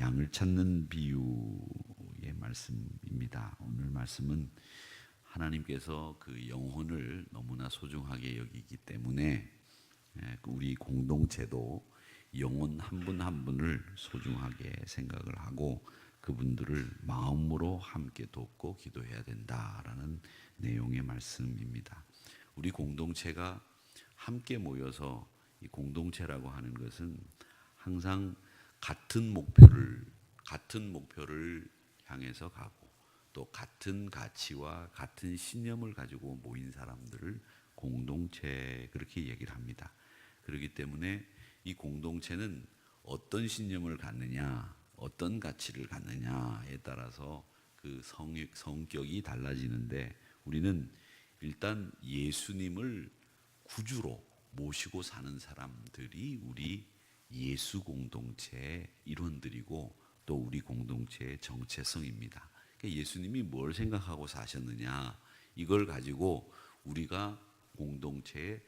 양을 찾는 비유의 말씀입니다. 오늘 말씀은 하나님께서 그 영혼을 너무나 소중하게 여기기 때문에 우리 공동체도 영혼 한 분 한 분을 소중하게 생각을 하고 그분들을 마음으로 함께 돕고 기도해야 된다라는 내용의 말씀입니다. 우리 공동체가 함께 모여서 이 공동체라고 하는 것은 항상 같은 목표를 향해서 가고 또 같은 가치와 같은 신념을 가지고 모인 사람들을 공동체 그렇게 얘기를 합니다. 그렇기 때문에 이 공동체는 어떤 신념을 갖느냐, 어떤 가치를 갖느냐에 따라서 그 성격이 달라지는데 우리는 일단 예수님을 구주로 모시고 사는 사람들이 우리 예수 공동체의 일원들이고 또 우리 공동체의 정체성입니다. 그러니까 예수님이 뭘 생각하고 사셨느냐 이걸 가지고 우리가 공동체의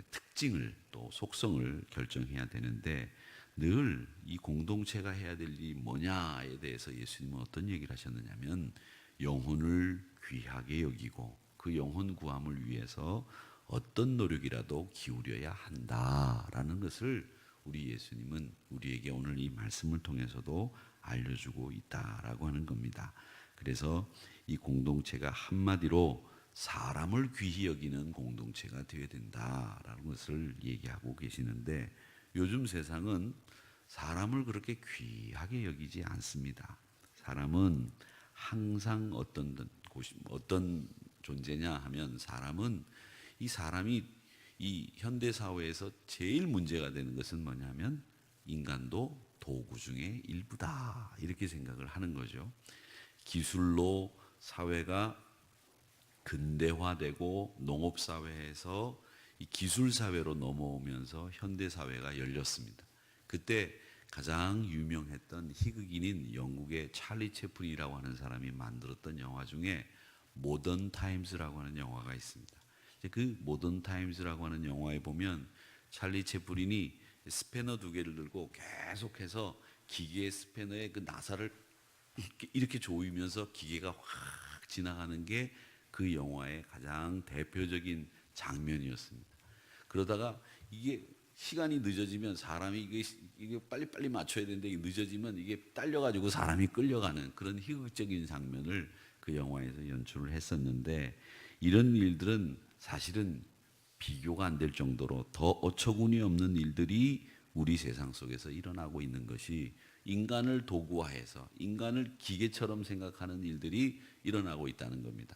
특징을 또 속성을 결정해야 되는데 늘 이 공동체가 해야 될 일이 뭐냐에 대해서 예수님은 어떤 얘기를 하셨느냐면 영혼을 귀하게 여기고 그 영혼 구함을 위해서 어떤 노력이라도 기울여야 한다라는 것을 우리 예수님은 우리에게 오늘 이 말씀을 통해서도 알려주고 있다라고 하는 겁니다. 그래서 이 공동체가 한마디로 사람을 귀히 여기는 공동체가 되어야 된다라는 것을 얘기하고 계시는데 요즘 세상은 사람을 그렇게 귀하게 여기지 않습니다. 사람은 항상 어떤 존재냐 하면 사람은 이 사람이 이 현대 사회에서 제일 문제가 되는 것은 뭐냐면 인간도 도구 중에 일부다 이렇게 생각을 하는 거죠. 기술로 사회가 근대화되고 농업 사회에서 이 기술 사회로 넘어오면서 현대 사회가 열렸습니다. 그때 가장 유명했던 희극인인 영국의 찰리 채플린이라고 하는 사람이 만들었던 영화 중에 모던 타임스라고 하는 영화가 있습니다. 그 모던 타임스라고 하는 영화에 보면 찰리 채플린이 스패너 2개를 들고 계속해서 기계 스패너의 그 나사를 이렇게 조이면서 기계가 확 지나가는 게 그 영화의 가장 대표적인 장면이었습니다. 그러다가 이게 시간이 늦어지면 사람이 이게 빨리빨리 맞춰야 되는데 늦어지면 이게 딸려가지고 사람이 끌려가는 그런 희극적인 장면을 그 영화에서 연출을 했었는데 이런 일들은 사실은 비교가 안 될 정도로 더 어처구니 없는 일들이 우리 세상 속에서 일어나고 있는 것이 인간을 도구화해서 인간을 기계처럼 생각하는 일들이 일어나고 있다는 겁니다.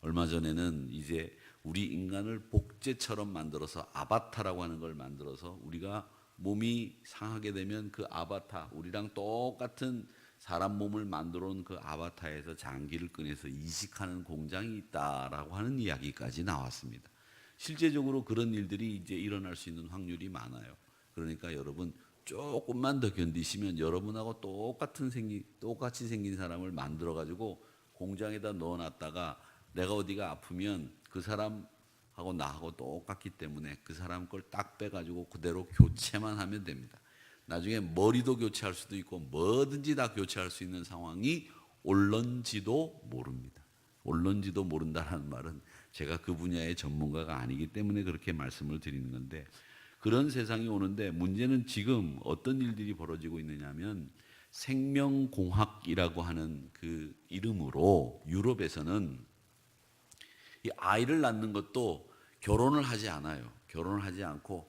얼마 전에는 이제 우리 인간을 복제처럼 만들어서 아바타라고 하는 걸 만들어서 우리가 몸이 상하게 되면 그 아바타 우리랑 똑같은 사람 몸을 만들어 놓은 그 아바타에서 장기를 꺼내서 이식하는 공장이 있다라고 하는 이야기까지 나왔습니다. 실제적으로 그런 일들이 이제 일어날 수 있는 확률이 많아요. 그러니까 여러분 조금만 더 견디시면 여러분하고 똑같이 생긴 사람을 만들어 가지고 공장에다 넣어놨다가 내가 어디가 아프면 그 사람하고 나하고 똑같기 때문에 그 사람 걸 딱 빼가지고 그대로 교체만 하면 됩니다. 나중에 머리도 교체할 수도 있고 뭐든지 다 교체할 수 있는 상황이 올런지도 모릅니다. 올런지도 모른다는 말은 제가 그 분야의 전문가가 아니기 때문에 그렇게 말씀을 드리는 건데 그런 세상이 오는데 문제는 지금 어떤 일들이 벌어지고 있느냐면 생명공학이라고 하는 그 이름으로 유럽에서는 이 아이를 낳는 것도 결혼을 하지 않아요. 결혼을 하지 않고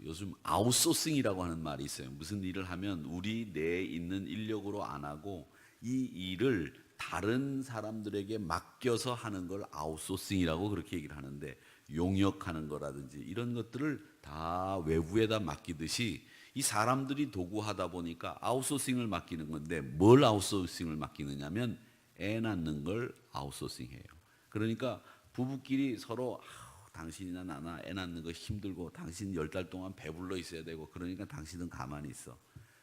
요즘 아웃소싱이라고 하는 말이 있어요. 무슨 일을 하면 우리 내에 있는 인력으로 안 하고 이 일을 다른 사람들에게 맡겨서 하는 걸 아웃소싱이라고 그렇게 얘기를 하는데 용역하는 거라든지 이런 것들을 다 외부에다 맡기듯이 이 사람들이 도구하다 보니까 아웃소싱을 맡기는 건데 뭘 아웃소싱을 맡기느냐면 애 낳는 걸 아웃소싱해요. 그러니까 부부끼리 서로 당신이나 나나 애 낳는 거 힘들고 당신 10달 동안 배불러 있어야 되고 그러니까 당신은 가만히 있어.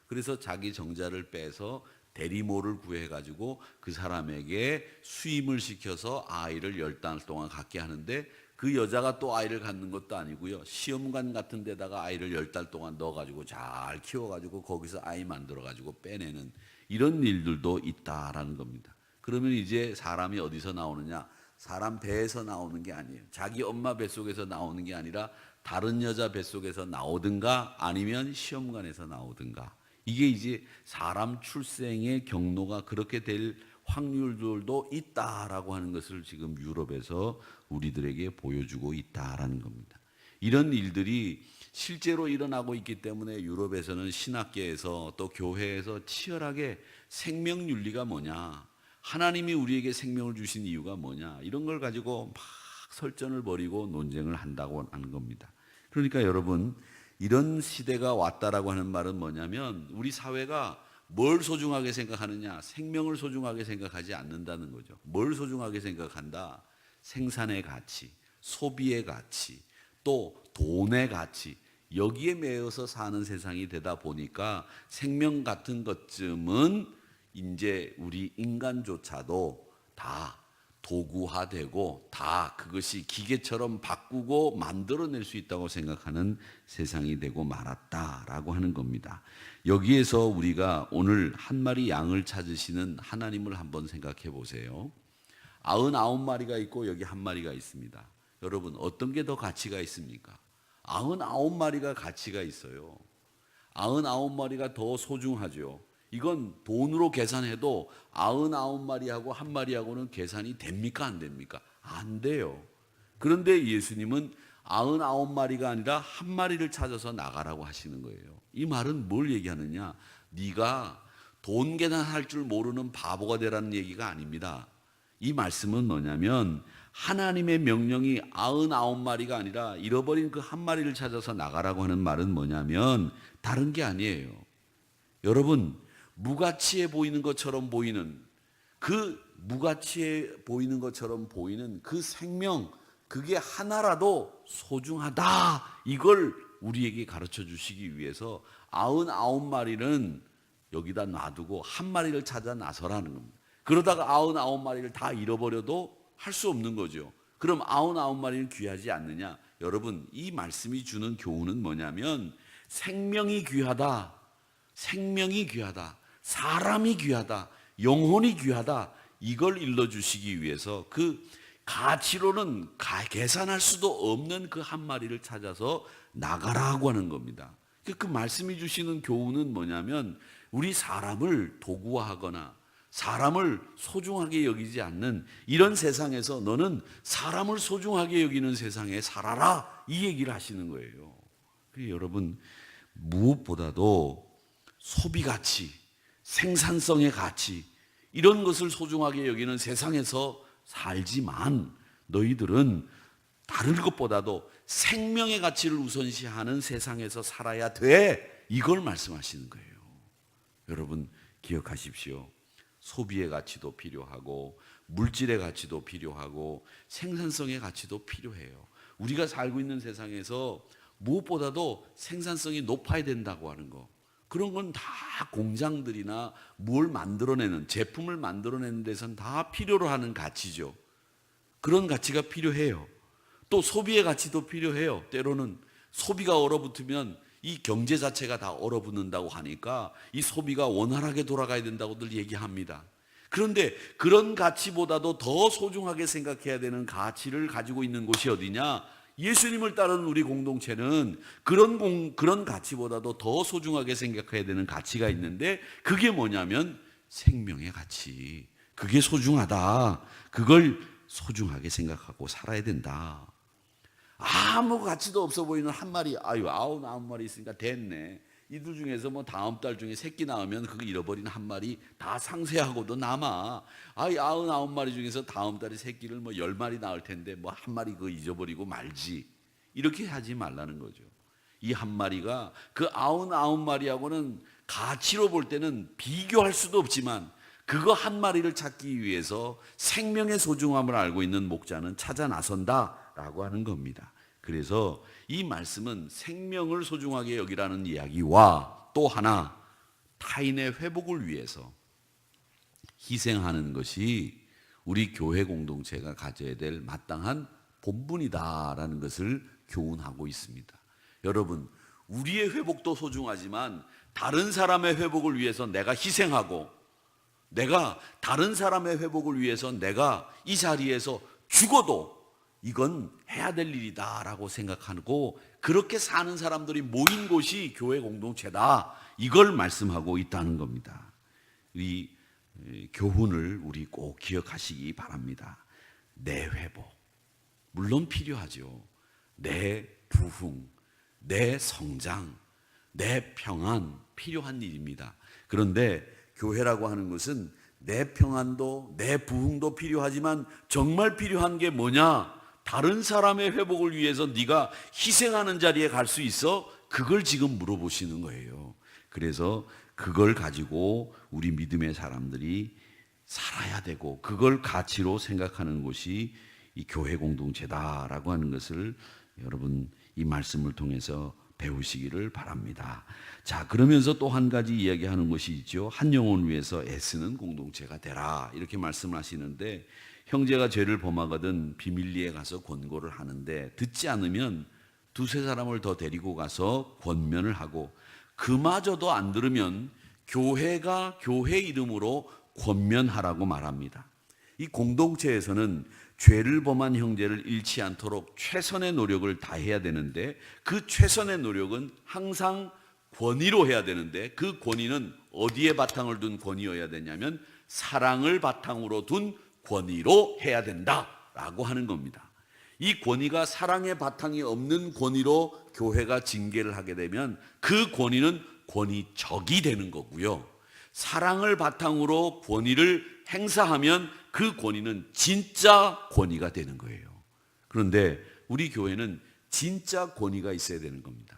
그래서 자기 정자를 빼서 대리모를 구해가지고 그 사람에게 수임을 시켜서 아이를 10달 동안 갖게 하는데 그 여자가 또 아이를 갖는 것도 아니고요. 시험관 같은 데다가 아이를 10달 동안 넣어가지고 잘 키워가지고 거기서 아이 만들어가지고 빼내는 이런 일들도 있다라는 겁니다. 그러면 이제 사람이 어디서 나오느냐? 사람 배에서 나오는 게 아니에요. 자기 엄마 뱃속에서 나오는 게 아니라 다른 여자 뱃속에서 나오든가 아니면 시험관에서 나오든가. 이게 이제 사람 출생의 경로가 그렇게 될 확률들도 있다라고 하는 것을 지금 유럽에서 우리들에게 보여주고 있다라는 겁니다. 이런 일들이 실제로 일어나고 있기 때문에 유럽에서는 신학계에서 또 교회에서 치열하게 생명윤리가 뭐냐, 하나님이 우리에게 생명을 주신 이유가 뭐냐, 이런 걸 가지고 막 설전을 벌이고 논쟁을 한다고 하는 겁니다. 그러니까 여러분, 이런 시대가 왔다라고 하는 말은 뭐냐면 우리 사회가 뭘 소중하게 생각하느냐? 생명을 소중하게 생각하지 않는다는 거죠. 뭘 소중하게 생각한다? 생산의 가치, 소비의 가치, 또 돈의 가치, 여기에 매여서 사는 세상이 되다 보니까 생명 같은 것쯤은 이제 우리 인간조차도 다 도구화되고 다 그것이 기계처럼 바꾸고 만들어낼 수 있다고 생각하는 세상이 되고 말았다라고 하는 겁니다. 여기에서 우리가 오늘 한 마리 양을 찾으시는 하나님을 한번 생각해 보세요. 99마리가 있고 여기 한 마리가 있습니다. 여러분, 어떤 게 더 가치가 있습니까? 99마리가 가치가 있어요. 99마리가 더 소중하죠. 이건 돈으로 계산해도 99마리하고 한 마리하고는 계산이 됩니까? 안 됩니까? 안 돼요. 그런데 예수님은 99마리가 아니라 한 마리를 찾아서 나가라고 하시는 거예요. 이 말은 뭘 얘기하느냐? 네가 돈 계산할 줄 모르는 바보가 되라는 얘기가 아닙니다. 이 말씀은 뭐냐면 하나님의 명령이 99마리가 아니라 잃어버린 그 한 마리를 찾아서 나가라고 하는 말은 뭐냐면 다른 게 아니에요. 여러분, 무가치해 보이는 것처럼 보이는 그 무가치해 보이는 것처럼 보이는 그 생명, 그게 하나라도 소중하다, 이걸 우리에게 가르쳐 주시기 위해서 99마리는 여기다 놔두고 한 마리를 찾아 나서라는 겁니다. 그러다가 99마리를 다 잃어버려도 할 수 없는 거죠. 그럼 99마리는 귀하지 않느냐? 여러분, 이 말씀이 주는 교훈은 뭐냐면 생명이 귀하다, 생명이 귀하다, 사람이 귀하다, 영혼이 귀하다, 이걸 일러주시기 위해서 그 가치로는 계산할 수도 없는 그 한 마리를 찾아서 나가라고 하는 겁니다. 그 말씀이 주시는 교훈은 뭐냐면 우리 사람을 도구화하거나 사람을 소중하게 여기지 않는 이런 세상에서 너는 사람을 소중하게 여기는 세상에 살아라, 이 얘기를 하시는 거예요. 여러분, 무엇보다도 소비 가치, 생산성의 가치, 이런 것을 소중하게 여기는 세상에서 살지만 너희들은 다른 것보다도 생명의 가치를 우선시하는 세상에서 살아야 돼, 이걸 말씀하시는 거예요. 여러분, 기억하십시오. 소비의 가치도 필요하고 물질의 가치도 필요하고 생산성의 가치도 필요해요. 우리가 살고 있는 세상에서 무엇보다도 생산성이 높아야 된다고 하는 거, 그런 건 다 공장들이나 뭘 만들어내는, 제품을 만들어내는 데선 다 필요로 하는 가치죠. 그런 가치가 필요해요. 또 소비의 가치도 필요해요. 때로는 소비가 얼어붙으면 이 경제 자체가 다 얼어붙는다고 하니까 이 소비가 원활하게 돌아가야 된다고들 얘기합니다. 그런데 그런 가치보다도 더 소중하게 생각해야 되는 가치를 가지고 있는 곳이 어디냐? 예수님을 따르는 우리 공동체는 그런 가치보다도 더 소중하게 생각해야 되는 가치가 있는데, 그게 뭐냐면 생명의 가치. 그게 소중하다. 그걸 소중하게 생각하고 살아야 된다. 아무 가치도 없어 보이는 한 마리, 99마리 있으니까 됐네. 이들 중에서 뭐 다음 달 중에 새끼 낳으면 그거 잃어버린 한 마리 다 상쇄하고도 남아. 99마리 중에서 다음 달에 새끼를 뭐 10마리 낳을 텐데 뭐 한 마리 그거 잊어버리고 말지. 이렇게 하지 말라는 거죠. 이 한 마리가 그 99마리하고는 가치로 볼 때는 비교할 수도 없지만 그거 한 마리를 찾기 위해서 생명의 소중함을 알고 있는 목자는 찾아 나선다라고 하는 겁니다. 그래서 이 말씀은 생명을 소중하게 여기라는 이야기와 또 하나, 타인의 회복을 위해서 희생하는 것이 우리 교회 공동체가 가져야 될 마땅한 본분이다라는 것을 교훈하고 있습니다. 여러분, 우리의 회복도 소중하지만 다른 사람의 회복을 위해서 내가 희생하고 내가 다른 사람의 회복을 위해서 내가 이 자리에서 죽어도 이건 해야 될 일이다라고 생각하고 그렇게 사는 사람들이 모인 곳이 교회 공동체다, 이걸 말씀하고 있다는 겁니다. 이 교훈을 우리 꼭 기억하시기 바랍니다. 내 회복 물론 필요하죠. 내 부흥, 내 성장, 내 평안 필요한 일입니다. 그런데 교회라고 하는 것은 내 평안도 내 부흥도 필요하지만 정말 필요한 게 뭐냐? 다른 사람의 회복을 위해서 네가 희생하는 자리에 갈 수 있어? 그걸 지금 물어보시는 거예요. 그래서 그걸 가지고 우리 믿음의 사람들이 살아야 되고 그걸 가치로 생각하는 것이 이 교회 공동체다라고 하는 것을 여러분 이 말씀을 통해서 배우시기를 바랍니다. 자, 그러면서 또 한 가지 이야기하는 것이 있죠. 한 영혼을 위해서 애쓰는 공동체가 되라, 이렇게 말씀을 하시는데, 형제가 죄를 범하거든 비밀리에 가서 권고를 하는데 듣지 않으면 두세 사람을 더 데리고 가서 권면을 하고 그마저도 안 들으면 교회가 교회 이름으로 권면하라고 말합니다. 이 공동체에서는 죄를 범한 형제를 잃지 않도록 최선의 노력을 다해야 되는데 그 최선의 노력은 항상 권위로 해야 되는데 그 권위는 어디에 바탕을 둔 권위여야 되냐면 사랑을 바탕으로 둔 권위로 해야 된다라고 하는 겁니다. 이 권위가 사랑의 바탕이 없는 권위로 교회가 징계를 하게 되면 그 권위는 권위적이 되는 거고요. 사랑을 바탕으로 권위를 행사하면 그 권위는 진짜 권위가 되는 거예요. 그런데 우리 교회는 진짜 권위가 있어야 되는 겁니다.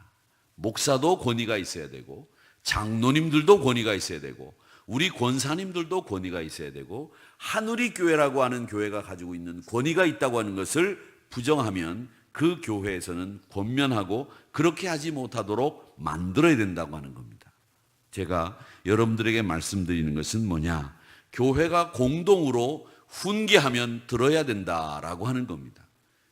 목사도 권위가 있어야 되고 장로님들도 권위가 있어야 되고 우리 권사님들도 권위가 있어야 되고 하누리 교회라고 하는 교회가 가지고 있는 권위가 있다고 하는 것을 부정하면 그 교회에서는 권면하고 그렇게 하지 못하도록 만들어야 된다고 하는 겁니다. 제가 여러분들에게 말씀드리는 것은 뭐냐? 교회가 공동으로 훈계하면 들어야 된다라고 하는 겁니다.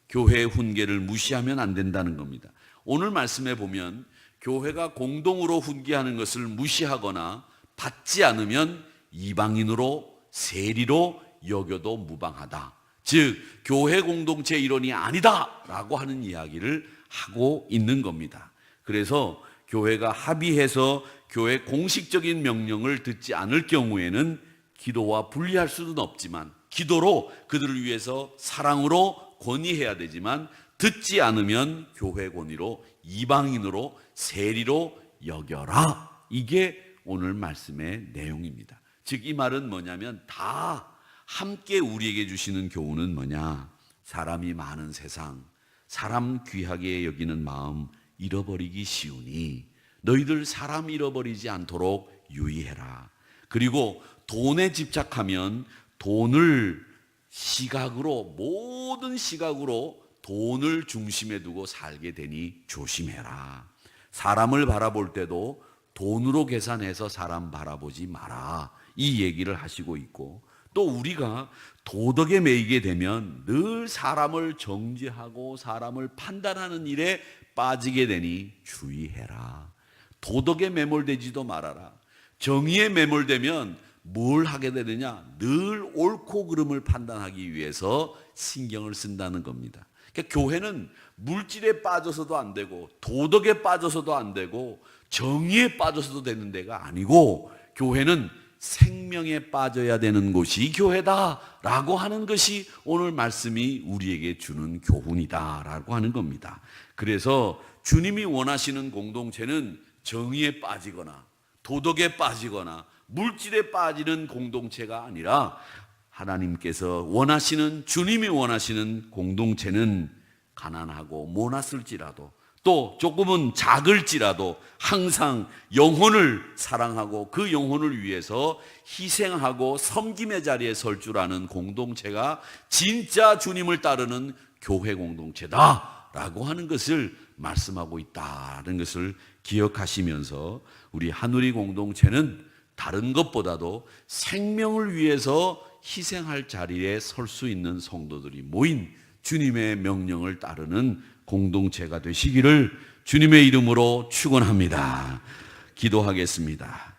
교회의 훈계를 무시하면 안 된다는 겁니다. 오늘 말씀에 보면 교회가 공동으로 훈계하는 것을 무시하거나 받지 않으면 이방인으로 세리로 여겨도 무방하다. 즉 교회 공동체 일원이 아니다라고 하는 이야기를 하고 있는 겁니다. 그래서 교회가 합의해서 교회 공식적인 명령을 듣지 않을 경우에는 기도와 분리할 수는 없지만 기도로 그들을 위해서 사랑으로 권위해야 되지만 듣지 않으면 교회 권위로 이방인으로 세리로 여겨라. 이게 오늘 말씀의 내용입니다. 즉 이 말은 뭐냐면 다 함께 우리에게 주시는 교훈은 뭐냐? 사람이 많은 세상, 사람 귀하게 여기는 마음 잃어버리기 쉬우니 너희들 사람 잃어버리지 않도록 유의해라. 그리고 돈에 집착하면 돈을 시각으로, 모든 시각으로 돈을 중심에 두고 살게 되니 조심해라. 사람을 바라볼 때도 돈으로 계산해서 사람 바라보지 마라. 이 얘기를 하시고 있고 또 우리가 도덕에 매이게 되면 늘 사람을 정죄하고 사람을 판단하는 일에 빠지게 되니 주의해라. 도덕에 매몰되지도 말아라. 정의에 매몰되면 뭘 하게 되느냐? 늘 옳고 그름을 판단하기 위해서 신경을 쓴다는 겁니다. 그러니까 교회는 물질에 빠져서도 안 되고 도덕에 빠져서도 안 되고 정의에 빠져서도 되는 데가 아니고 교회는 생명에 빠져야 되는 곳이 교회다라고 하는 것이 오늘 말씀이 우리에게 주는 교훈이다라고 하는 겁니다. 그래서 주님이 원하시는 공동체는 정의에 빠지거나 도덕에 빠지거나 물질에 빠지는 공동체가 아니라 하나님께서 원하시는, 주님이 원하시는 공동체는 가난하고 모났을지라도 또 조금은 작을지라도 항상 영혼을 사랑하고 그 영혼을 위해서 희생하고 섬김의 자리에 설 줄 아는 공동체가 진짜 주님을 따르는 교회 공동체다라고 하는 것을 말씀하고 있다는 것을 기억하시면서 우리 하누리 공동체는 다른 것보다도 생명을 위해서 희생할 자리에 설 수 있는 성도들이 모인 주님의 명령을 따르는 공동체가 되시기를 주님의 이름으로 축원합니다. 기도하겠습니다.